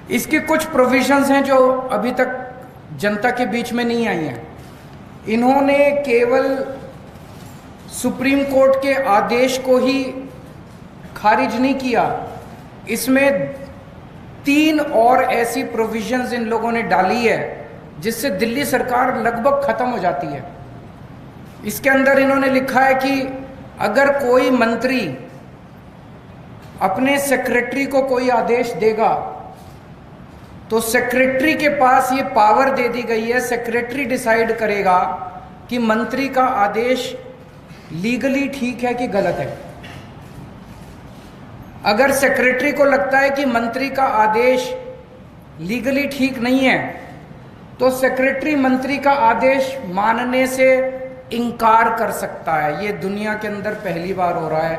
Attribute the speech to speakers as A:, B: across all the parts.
A: इसकी कुछ प्रोविजंस हैं जो अभी तक जनता के बीच में नहीं आई हैं। इन्होंने केवल सुप्रीम कोर्ट के आदेश को ही खारिज नहीं किया, इसमें 3 और ऐसी प्रोविजंस इन लोगों ने डाली है जिससे दिल्ली सरकार लगभग खत्म हो जाती है। इसके अंदर इन्होंने लिखा है कि अगर कोई मंत्री अपने सेक्रेटरी को कोई आदेश देगा तो सेक्रेटरी के पास ये पावर दे दी गई है, सेक्रेटरी डिसाइड करेगा कि मंत्री का आदेश लीगली ठीक है कि गलत है। अगर सेक्रेटरी को लगता है कि मंत्री का आदेश लीगली ठीक नहीं है तो सेक्रेटरी मंत्री का आदेश मानने से इनकार कर सकता है। ये दुनिया के अंदर पहली बार हो रहा है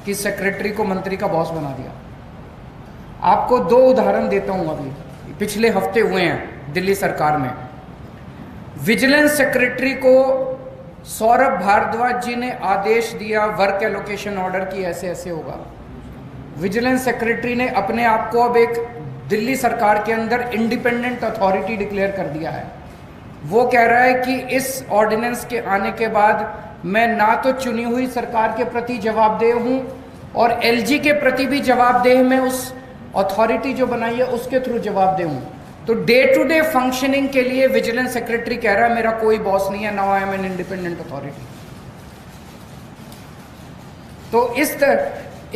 A: कि सेक्रेटरी को मंत्री का बॉस बना दिया। आपको 2 उदाहरण देता हूं, अभी पिछले हफ्ते हुए हैं दिल्ली सरकार में। विजिलेंस सेक्रेटरी को सौरभ भारद्वाज जी ने आदेश दिया वर्क एलोकेशन ऑर्डर की ऐसे ऐसे होगा। विजिलेंस सेक्रेटरी ने अपने आप को अब एक दिल्ली सरकार के अंदर इंडिपेंडेंट अथॉरिटी डिक्लेयर कर दिया है। वो कह रहा है कि इस ऑर्डिनेंस के आने के बाद मैं ना तो चुनी हुई सरकार के प्रति जवाबदेह हूं और एलजी के प्रति भी जवाबदेह, मैं उस अथॉरिटी जो बनाई है उसके थ्रू जवाबदेह हूं। तो डे टू डे फंक्शनिंग के लिए विजिलेंस सेक्रेटरी कह रहा है मेरा कोई बॉस नहीं है, now I am an independent authority. तो इस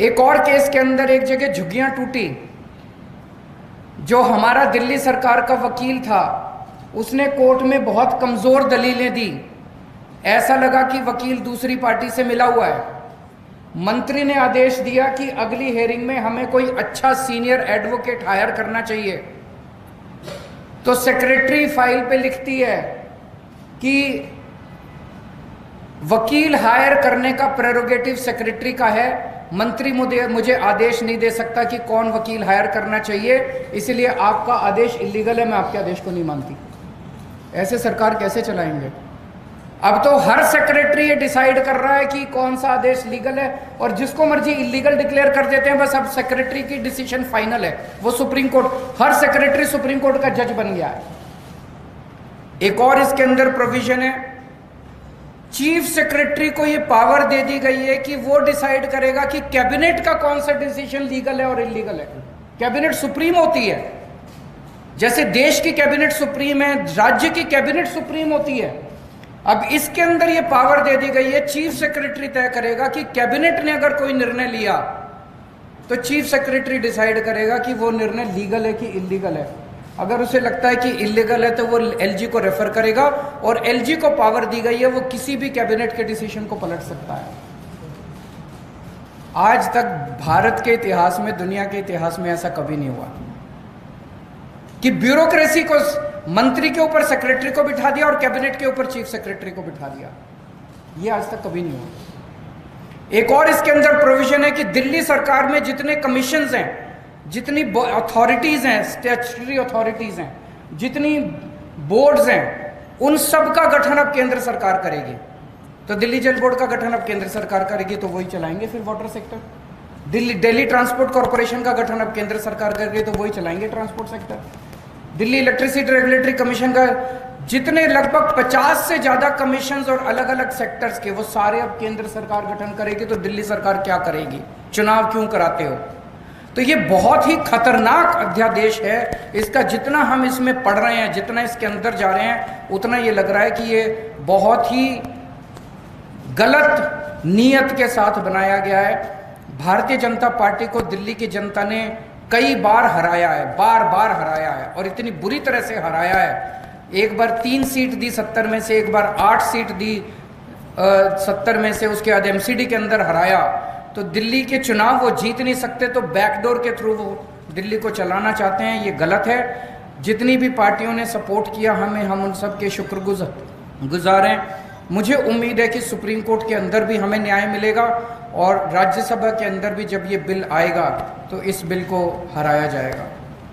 A: एक और केस के अंदर एक जगह झुग्गियां टूटी, जो हमारा दिल्ली सरकार का वकील था उसने कोर्ट में बहुत कमजोर दलीलें दी। ऐसा लगा कि वकील दूसरी पार्टी से मिला हुआ है। मंत्री ने आदेश दिया कि अगली हेयरिंग में हमें कोई अच्छा सीनियर एडवोकेट हायर करना चाहिए। तो सेक्रेटरी फाइल पे लिखती है कि वकील हायर करने का प्रेरोगेटिव सेक्रेटरी का है, मंत्री मुझे आदेश नहीं दे सकता कि कौन वकील हायर करना चाहिए, इसलिए आपका आदेश इलीगल है, मैं आपके आदेश को नहीं मानती। ऐसे सरकार कैसे चलाएंगे? अब तो हर सेक्रेटरी ये डिसाइड कर रहा है कि कौन सा आदेश लीगल है और जिसको मर्जी इलीगल डिक्लेयर कर देते हैं। बस अब सेक्रेटरी की डिसीजन फाइनल है, वो सुप्रीम कोर्ट, हर सेक्रेटरी सुप्रीम कोर्ट का जज बन गया है। एक और इसके अंदर प्रोविजन है, चीफ सेक्रेटरी को ये पावर दे दी गई है कि वो डिसाइड करेगा कि कैबिनेट का कौन सा डिसीजन लीगल है और इलीगल है। कैबिनेट सुप्रीम होती है, जैसे देश की कैबिनेट सुप्रीम है, राज्य की कैबिनेट सुप्रीम होती है। अब इसके अंदर ये पावर दे दी गई है, चीफ सेक्रेटरी तय करेगा कि कैबिनेट ने अगर कोई निर्णय लिया तो चीफ सेक्रेटरी डिसाइड करेगा कि वो निर्णय लीगल है कि इलीगल है। अगर उसे लगता है कि इलीगल है तो वो एलजी को रेफर करेगा और एलजी को पावर दी गई है, वो किसी भी कैबिनेट के डिसीजन को पलट सकता है। आज तक भारत के इतिहास में, दुनिया के इतिहास में ऐसा कभी नहीं हुआ कि ब्यूरोक्रेसी को मंत्री के ऊपर सेक्रेटरी को बिठा दिया और कैबिनेट के ऊपर चीफ सेक्रेटरी को बिठा दिया। ये आज तक कभी नहीं हुआ। एक और इसके अंदर प्रोविजन है कि दिल्ली सरकार में जितने कमीशंस हैं, जितनी अथॉरिटीज हैं, स्टैट्यूटरी अथॉरिटीज हैं, जितनी बोर्ड्स हैं, उन सब का गठन अब केंद्र सरकार करेगी। तो दिल्ली जल बोर्ड का गठन अब केंद्र सरकार करेगी, तो वही चलाएंगे फिर water sector. Delhi transport corporation का गठन अब केंद्र सरकार करेगी, तो वही चलाएंगे transport sector. Delhi electricity regulatory commission का जितने लगभग 50 से ज्यादा कमीशंस और अलग अलग सेक्टर्स के, वो सारे अब केंद्र सरकार गठन करेगी। तो दिल्ली सरकार क्या करेगी? चुनाव क्यों कराते हो? तो ये बहुत ही खतरनाक अध्यादेश है। इसका जितना हम इसमें पढ़ रहे हैं, जितना इसके अंदर जा रहे हैं, उतना ये लग रहा है कि ये बहुत ही गलत नीयत के साथ बनाया गया है। भारतीय जनता पार्टी को दिल्ली की जनता ने कई बार हराया है, बार बार हराया है, और इतनी बुरी तरह से हराया है। एक बार 3 सीट दी 70 में से, एक बार 8 सीट दी 70 में से, उसके बाद एमसीडी के अंदर हराया। तो दिल्ली के चुनाव वो जीत नहीं सकते, तो बैकडोर के थ्रू वो दिल्ली को चलाना चाहते हैं। ये गलत है। जितनी भी पार्टियों ने सपोर्ट किया हमें, हम उन सब के शुक्रगुजार हैं। मुझे उम्मीद है कि सुप्रीम कोर्ट के अंदर भी हमें न्याय मिलेगा और राज्यसभा के अंदर भी जब ये बिल आएगा तो इस बिल को हराया जाएगा।